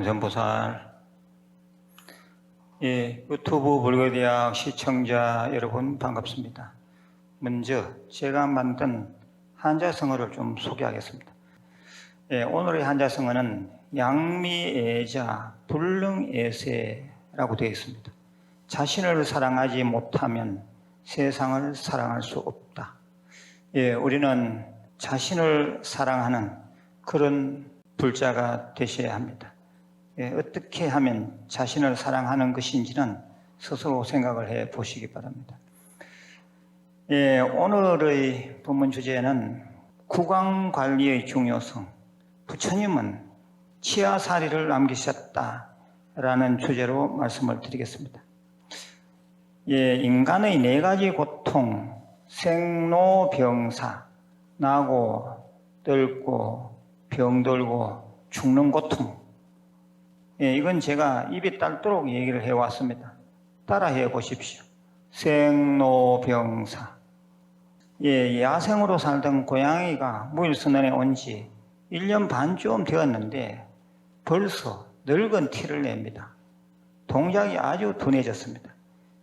광선보살, 유튜브 불교대학 시청자 여러분 반갑습니다. 먼저 제가 만든 한자성어를 좀 소개하겠습니다. 오늘의 한자성어는 양미애자 불능애세라고 되어 있습니다. 자신을 사랑하지 못하면 세상을 사랑할 수 없다. 우리는 자신을 사랑하는 그런 불자가 되셔야 합니다. 어떻게 하면 자신을 사랑하는 것인지는 스스로 생각을 해 보시기 바랍니다. 오늘의 본문 주제는 구강관리의 중요성, 부처님은 치아사리를 남기셨다라는 주제로 말씀을 드리겠습니다. 인간의 4가지 고통, 생로병사, 나고, 늙고, 병들고, 죽는 고통, 이건 제가 입이 딸도록 얘기를 해왔습니다. 따라해 보십시오. 생로병사. 야생으로 살던 고양이가 무일선원에 온 지 1년 반쯤 되었는데 벌써 늙은 티를 냅니다. 동작이 아주 둔해졌습니다.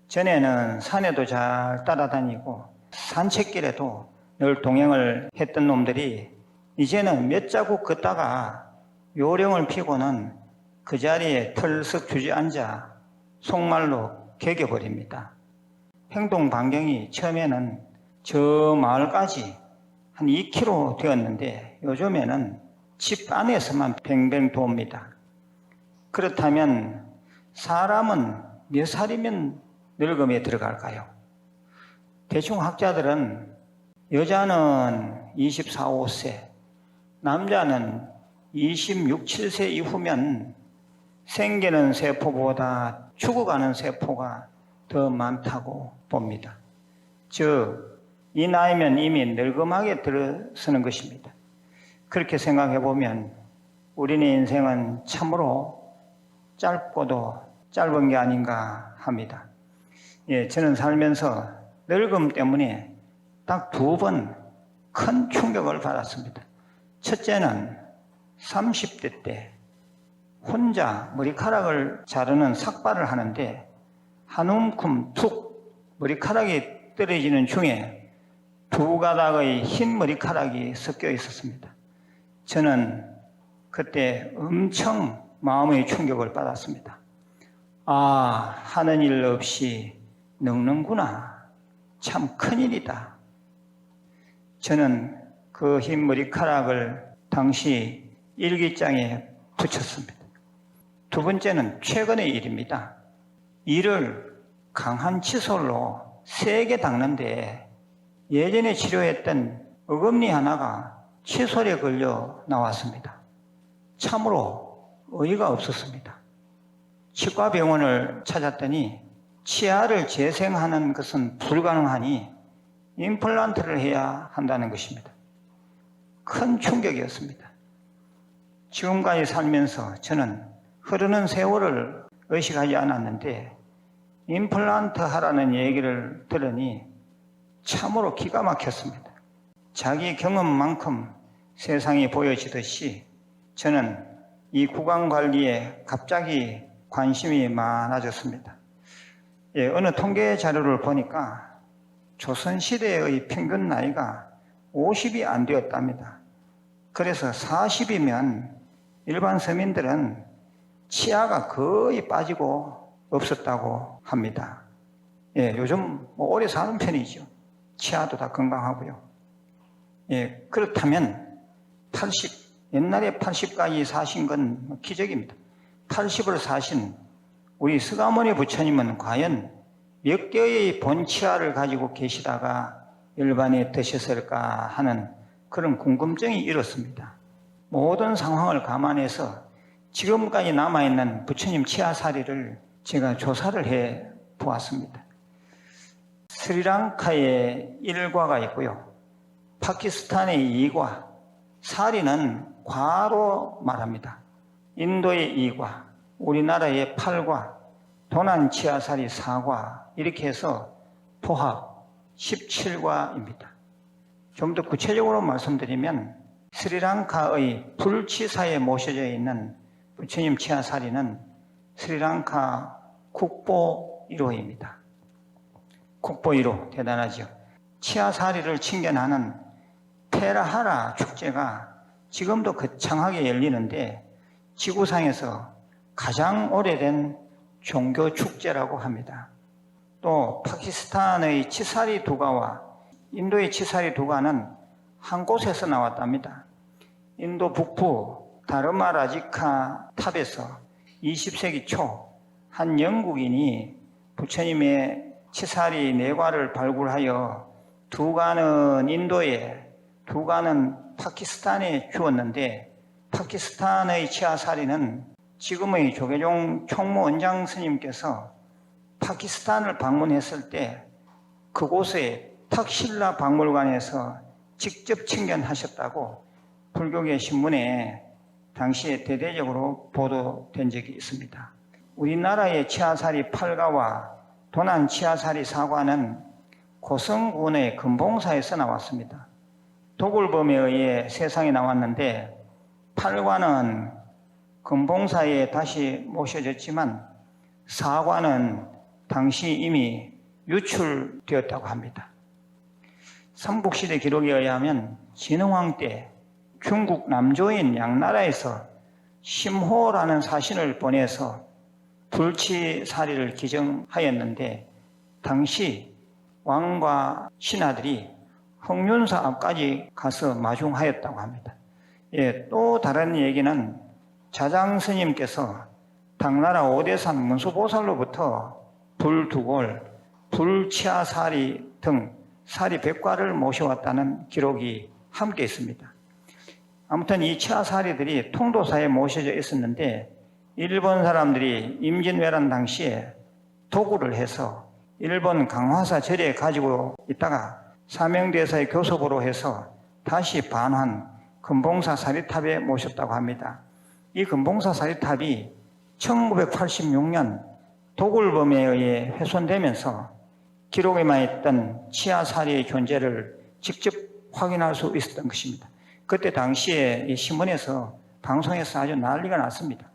전에는 산에도 잘 따라다니고 산책길에도 늘 동행을 했던 놈들이 이제는 몇 자국 걷다가 요령을 피고는 그 자리에 털썩 주저앉아 속말로 개겨버립니다. 행동 반경이 처음에는 저 마을까지 한 2km 되었는데 요즘에는 집 안에서만 뱅뱅 돕니다. 그렇다면 사람은 몇 살이면 늙음에 들어갈까요? 대충 학자들은 여자는 24, 5세, 남자는 26, 7세 이후면 생기는 세포보다 죽어가는 세포가 더 많다고 봅니다. 즉, 이 나이면 이미 늙음하게 들어서는 것입니다. 그렇게 생각해 보면 우리의 인생은 참으로 짧고도 짧은 게 아닌가 합니다. 저는 살면서 늙음 때문에 딱 2번 큰 충격을 받았습니다. 첫째는 30대 때 혼자 머리카락을 자르는 삭발을 하는데 한 움큼 툭 머리카락이 떨어지는 중에 2가닥의 흰 머리카락이 섞여 있었습니다. 저는 그때 엄청 마음의 충격을 받았습니다. 아, 하는 일 없이 늙는구나. 참 큰일이다. 저는 그 흰 머리카락을 당시 일기장에 붙였습니다. 2번째는 최근의 일입니다. 이를 강한 칫솔로 세게 닦는데 예전에 치료했던 어금니 하나가 칫솔에 걸려 나왔습니다. 참으로 어이가 없었습니다. 치과병원을 찾았더니 치아를 재생하는 것은 불가능하니 임플란트를 해야 한다는 것입니다. 큰 충격이었습니다. 지금까지 살면서 저는 흐르는 세월을 의식하지 않았는데 임플란트 하라는 얘기를 들으니 참으로 기가 막혔습니다. 자기 경험만큼 세상이 보여지듯이 저는 이 구강관리에 갑자기 관심이 많아졌습니다. 어느 통계 자료를 보니까 조선시대의 평균 나이가 50이 안 되었답니다. 그래서 40이면 일반 서민들은 치아가 거의 빠지고 없었다고 합니다. 요즘 오래 사는 편이죠. 치아도 다 건강하고요. 그렇다면 80, 옛날에 80까지 사신 건 기적입니다. 80을 사신 우리 서가모니 부처님은 과연 몇 개의 본치아를 가지고 계시다가 일반에 드셨을까 하는 그런 궁금증이 일었습니다. 모든 상황을 감안해서 지금까지 남아있는 부처님 치아사리를 제가 조사를 해 보았습니다. 스리랑카에 1과가 있고요. 파키스탄의 2과, 사리는 과로 말합니다. 인도의 2과, 우리나라의 8과, 도난치아사리 4과 이렇게 해서 포합 17과입니다. 좀 더 구체적으로 말씀드리면 스리랑카의 불치사에 모셔져 있는 부처님 치아사리는 스리랑카 국보 1호입니다. 국보 1호 대단하죠. 치아사리를 칭견하는 페라하라 축제가 지금도 거창하게 열리는데 지구상에서 가장 오래된 종교 축제라고 합니다. 또 파키스탄의 치사리 두가와 인도의 치사리 두가는 한 곳에서 나왔답니다. 인도 북부 다르마 라지카 탑에서 20세기 초 한 영국인이 부처님의 치사리 네과를 발굴하여 두가는 인도에, 두가는 파키스탄에 주었는데 파키스탄의 치아사리는 지금의 조계종 총무원장 스님께서 파키스탄을 방문했을 때 그곳의 탁실라 박물관에서 직접 칭견하셨다고 불교계 신문에 당시에 대대적으로 보도된 적이 있습니다. 우리나라의 치아사리 8가와 도난 치아사리 4과는 고성군의 금봉사에서 나왔습니다. 도굴범에 의해 세상에 나왔는데 8과는 금봉사에 다시 모셔졌지만 4과는 당시 이미 유출되었다고 합니다. 삼국시대 기록에 의하면 진흥왕 때 중국 남조인 양나라에서 심호라는 사신을 보내서 불치사리를 기정하였는데 당시 왕과 신하들이 홍윤사 앞까지 가서 마중하였다고 합니다. 또 다른 얘기는 자장스님께서 당나라 오대산 문수보살로부터 불두골, 불치아사리 등 사리 100과를 모셔왔다는 기록이 함께 있습니다. 아무튼 이 치아사리들이 통도사에 모셔져 있었는데 일본 사람들이 임진왜란 당시에 도굴을 해서 일본 강화사 절에 가지고 있다가 사명대사의 교섭으로 해서 다시 반환 금봉사 사리탑에 모셨다고 합니다. 이 금봉사 사리탑이 1986년 도굴범에 의해 훼손되면서 기록에만 있던 치아사리의 존재를 직접 확인할 수 있었던 것입니다. 그때 당시에 이 신문에서 방송에서 아주 난리가 났습니다.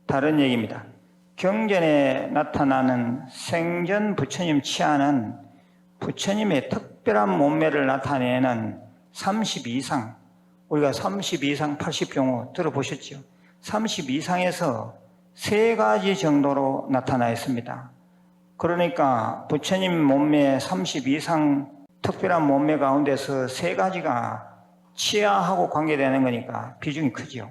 다른 얘기입니다. 경전에 나타나는 생전 부처님 치아는 부처님의 특별한 몸매를 나타내는 32상, 우리가 32상 80경호 들어보셨죠? 32상에서 3가지 정도로 나타나 있습니다. 그러니까 부처님 몸매 32상 특별한 몸매 가운데서 3가지가 치아하고 관계되는 거니까 비중이 크죠.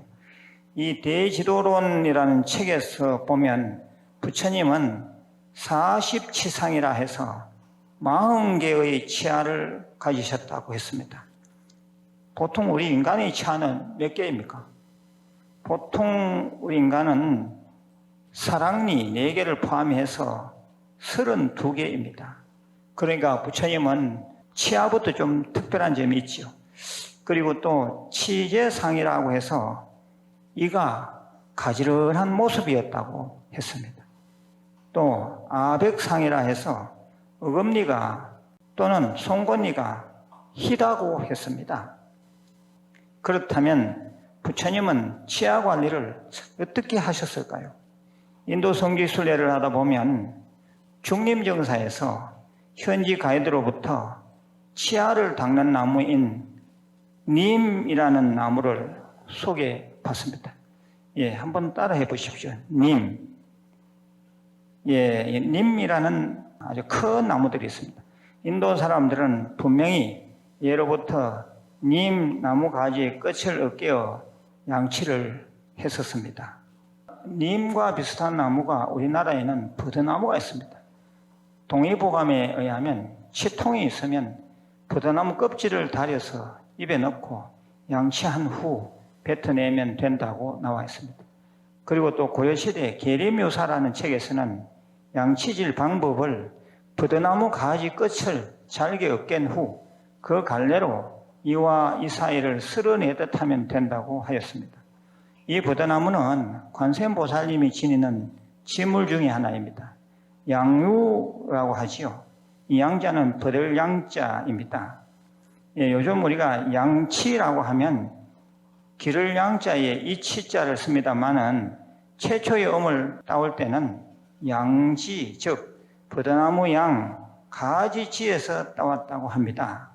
이 대지도론이라는 책에서 보면 부처님은 40치상이라 해서 40개의 치아를 가지셨다고 했습니다. 보통 우리 인간의 치아는 몇 개입니까? 보통 우리 인간은 사랑니 4개를 포함해서 32개입니다. 그러니까 부처님은 치아부터 좀 특별한 점이 있죠. 그리고 또 치제상이라고 해서 이가 가지런한 모습이었다고 했습니다. 또 아백상이라 해서 어금니가 또는 송곳니가 희다고 했습니다. 그렇다면 부처님은 치아 관리를 어떻게 하셨을까요? 인도 성지순례를 하다 보면 중림정사에서 현지 가이드로부터 치아를 닦는 나무인 님이라는 나무를 소개받습니다. 한번 따라해 보십시오. 님. 님이라는 아주 큰 나무들이 있습니다. 인도 사람들은 분명히 예로부터 님 나무 가지의 끝을 으깨어 양치를 했었습니다. 님과 비슷한 나무가 우리나라에는 버드나무가 있습니다. 동의보감에 의하면 치통이 있으면 버드나무 껍질을 다려서 입에 넣고 양치한 후 뱉어내면 된다고 나와 있습니다. 그리고 또 고려시대 계리묘사라는 책에서는 양치질 방법을 버드나무 가지 끝을 잘게 으깬 후 그 갈래로 이와 이 사이를 쓸어내듯 하면 된다고 하였습니다. 이 버드나무는 관세음보살님이 지니는 지물 중에 하나입니다. 양유라고 하지요. 이 양자는 버들 양자입니다. 요즘 우리가 양치라고 하면 기를 양자에 이 치자를 씁니다만은 최초의 음을 따올 때는 양지, 즉 버드나무 양 가지지에서 따왔다고 합니다.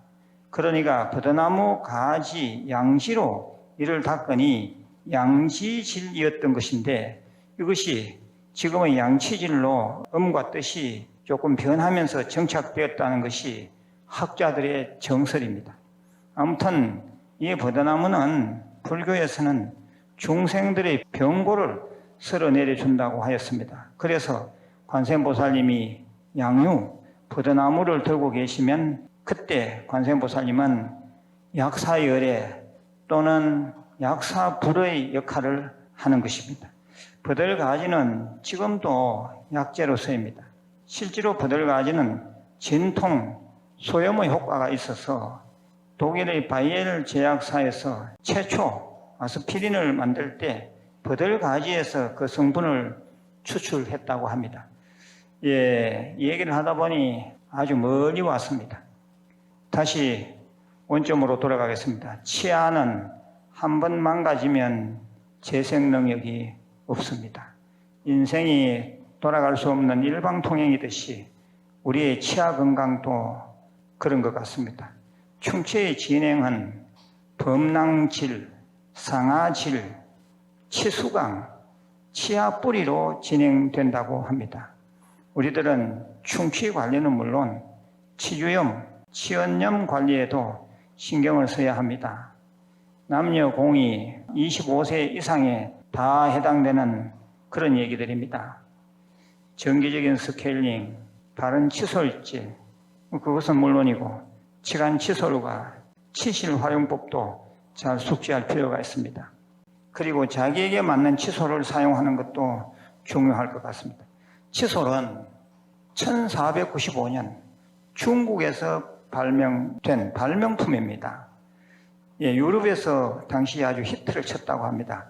그러니까 버드나무 가지 양지로 이를 닦으니 양지질이었던 것인데, 이것이 지금의 양치질로 음과 뜻이 조금 변하면서 정착되었다는 것이 학자들의 정설입니다. 아무튼 이 버드나무는 불교에서는 중생들의 병고를 쓸어내려준다고 하였습니다. 그래서 관세음보살님이 양유, 버드나무를 들고 계시면 그때 관세음보살님은 약사열애 또는 약사불의 역할을 하는 것입니다. 버들가지는 지금도 약재로 쓰입니다. 실제로 버들가지는 진통, 소염의 효과가 있어서 독일의 바이엘 제약사에서 최초 아스피린을 만들 때 버들가지에서 그 성분을 추출했다고 합니다. 이 얘기를 하다 보니 아주 멀리 왔습니다. 다시 원점으로 돌아가겠습니다. 치아는 한 번 망가지면 재생 능력이 없습니다. 인생이 돌아갈 수 없는 일방통행이듯이 우리의 치아 건강도 그런 것 같습니다. 충치의 진행은 범낭질, 상아질, 치수강, 치아 뿌리로 진행된다고 합니다. 우리들은 충치 관리는 물론 치주염, 치언염 관리에도 신경을 써야 합니다. 남녀 공이 25세 이상에 다 해당되는 그런 얘기들입니다. 정기적인 스케일링, 바른 칫솔질, 그것은 물론이고 치간 칫솔과 치실 활용법도 잘 숙지할 필요가 있습니다. 그리고 자기에게 맞는 칫솔을 사용하는 것도 중요할 것 같습니다. 칫솔은 1495년 중국에서 발명된 발명품입니다. 유럽에서 당시 아주 히트를 쳤다고 합니다.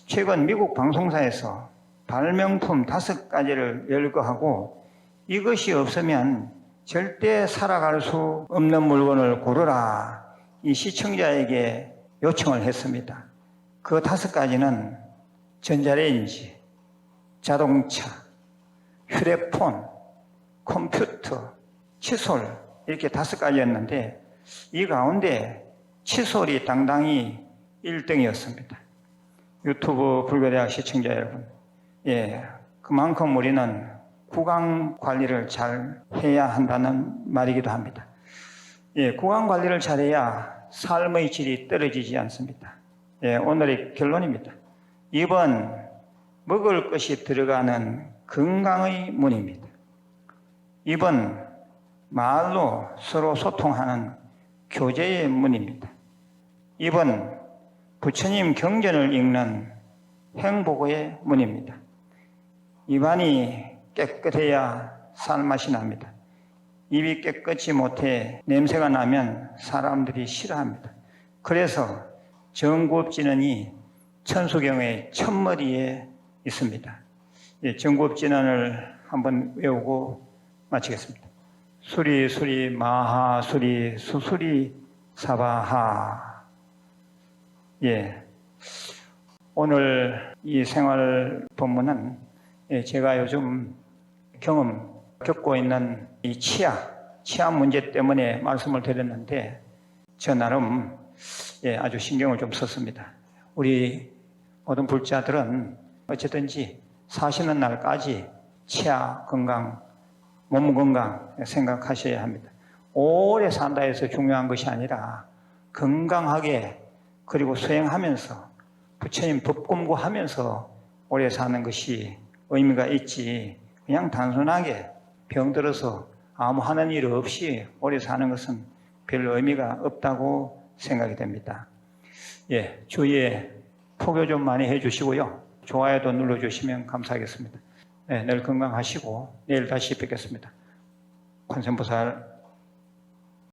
최근 미국 방송사에서 발명품 5가지를 열거하고 이것이 없으면 절대 살아갈 수 없는 물건을 고르라, 이 시청자에게 요청을 했습니다. 그 5가지는 전자레인지, 자동차, 휴대폰, 컴퓨터, 칫솔, 이렇게 5가지였는데 이 가운데 칫솔이 당당히 1등이었습니다. 유튜브 불교대학 시청자 여러분, 그만큼 우리는 구강 관리를 잘 해야 한다는 말이기도 합니다. 구강 관리를 잘해야 삶의 질이 떨어지지 않습니다. 오늘의 결론입니다. 입은 먹을 것이 들어가는 건강의 문입니다. 입은 말로 서로 소통하는 교제의 문입니다. 입은 부처님 경전을 읽는 행복의 문입니다. 입안이 깨끗해야 살맛이 납니다. 입이 깨끗이 못해 냄새가 나면 사람들이 싫어합니다. 그래서 정구업진언이 천수경의 첫머리에 있습니다. 정구업진언을 한번 외우고 마치겠습니다. 수리 수리 마하 수리 수수리 사바하. 오늘 이 생활 본문은 제가 요즘 겪고 있는 이 치아 문제 때문에 말씀을 드렸는데 저 나름 아주 신경을 좀 썼습니다. 우리 모든 불자들은 어쨌든지 사시는 날까지 치아 건강, 몸 건강 생각하셔야 합니다. 오래 산다 해서 중요한 것이 아니라 건강하게 그리고 수행하면서 부처님 법 공부하면서 오래 사는 것이 의미가 있지, 그냥 단순하게 병들어서 아무 하는 일 없이 오래 사는 것은 별 의미가 없다고 생각이 됩니다. 주위에 포교 좀 많이 해주시고요. 좋아요도 눌러주시면 감사하겠습니다. 늘 건강하시고 내일 다시 뵙겠습니다. 관세음보살